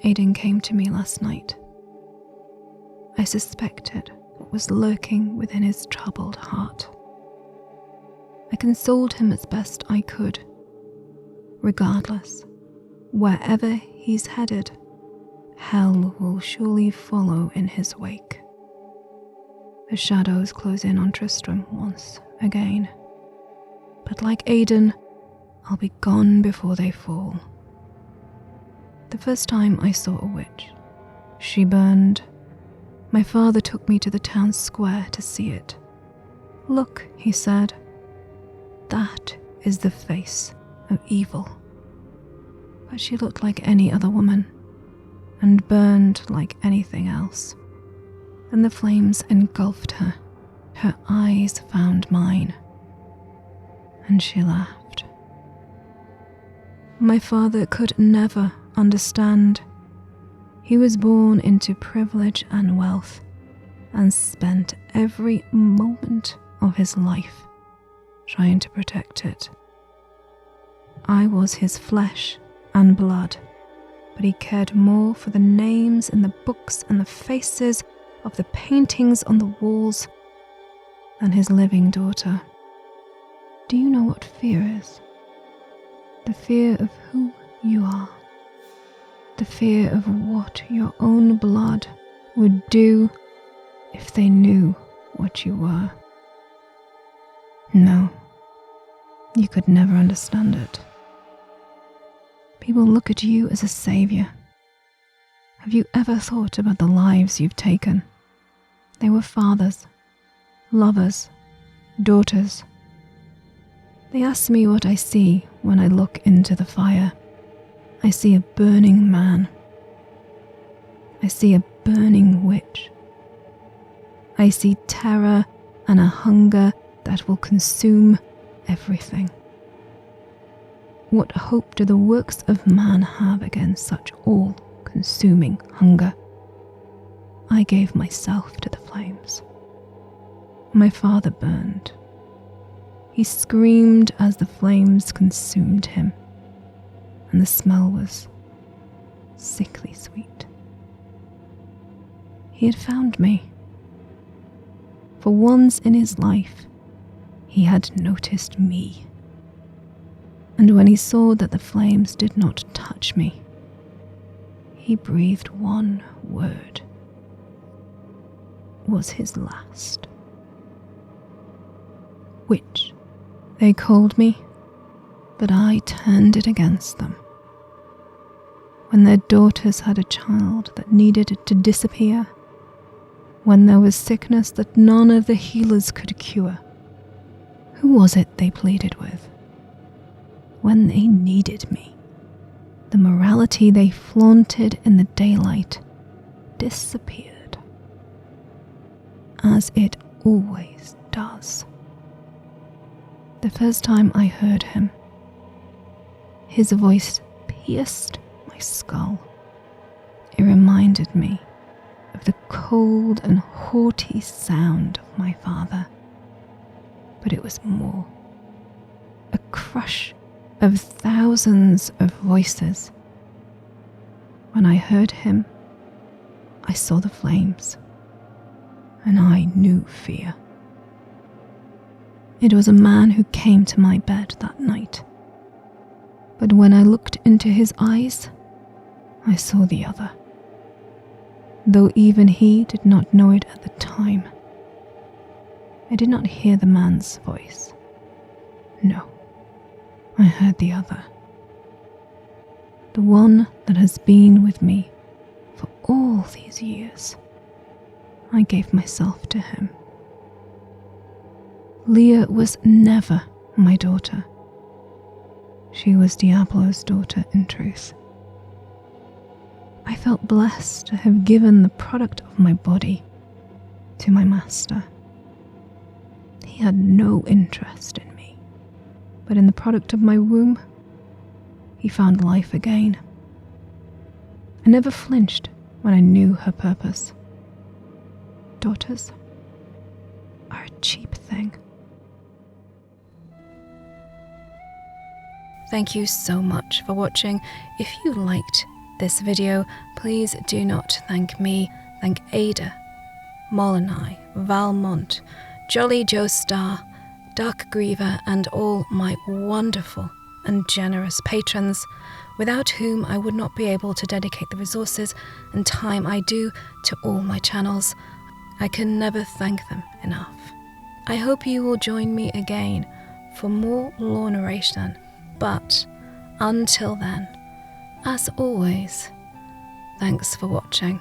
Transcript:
Aidan came to me last night. I suspected what was lurking within his troubled heart. I consoled him as best I could. Regardless, wherever he's headed, hell will surely follow in his wake. The shadows close in on Tristram once again. But like Aidan, I'll be gone before they fall. The first time I saw a witch, she burned. My father took me to the town square to see it. "Look," he said, "that is the face of evil." But she looked like any other woman, and burned like anything else. And the flames engulfed her. Her eyes found mine, and she laughed. My father could never understand. He was born into privilege and wealth, and spent every moment of his life trying to protect it. I was his flesh and blood, but he cared more for the names in the books and the faces of the paintings on the walls than his living daughter. Do you know what fear is? The fear of who you are. The fear of what your own blood would do if they knew what you were. No, you could never understand it. People look at you as a savior. Have you ever thought about the lives you've taken? They were fathers, lovers, daughters. They ask me what I see when I look into the fire. I see a burning man. I see a burning witch. I see terror and a hunger that will consume everything. What hope do the works of man have against such all-consuming hunger? I gave myself to the flames. My father burned. He screamed as the flames consumed him, and the smell was sickly sweet. He had found me. For once in his life, he had noticed me. And when he saw that the flames did not touch me, he breathed one word. It was his last. Witch, they called me, but I turned it against them. When their daughters had a child that needed to disappear, when there was sickness that none of the healers could cure, who was it they pleaded with? When they needed me, the morality they flaunted in the daylight disappeared, as it always does. The first time I heard him, his voice pierced my skull. It reminded me of the cold and haughty sound of my father, but it was more. A crush of thousands of voices. When I heard him, I saw the flames, and I knew fear. It was a man who came to my bed that night, but when I looked into his eyes, I saw the other. Though even he did not know it at the time. I did not hear the man's voice. No, I heard the other. The one that has been with me for all these years. I gave myself to him. Leah was never my daughter. She was Diablo's daughter in truth. I felt blessed to have given the product of my body to my master. He had no interest in me, but in the product of my womb, he found life again. I never flinched when I knew her purpose. Daughters are a cheap thing. Thank you so much for watching. If you liked this video, please do not thank me. Thank Ada, Molinai, Valmont, Jolly Joe Star, Dark Griever, and all my wonderful and generous patrons, without whom I would not be able to dedicate the resources and time I do to all my channels. I can never thank them enough. I hope you will join me again for more lore narration, but until then, as always, thanks for watching.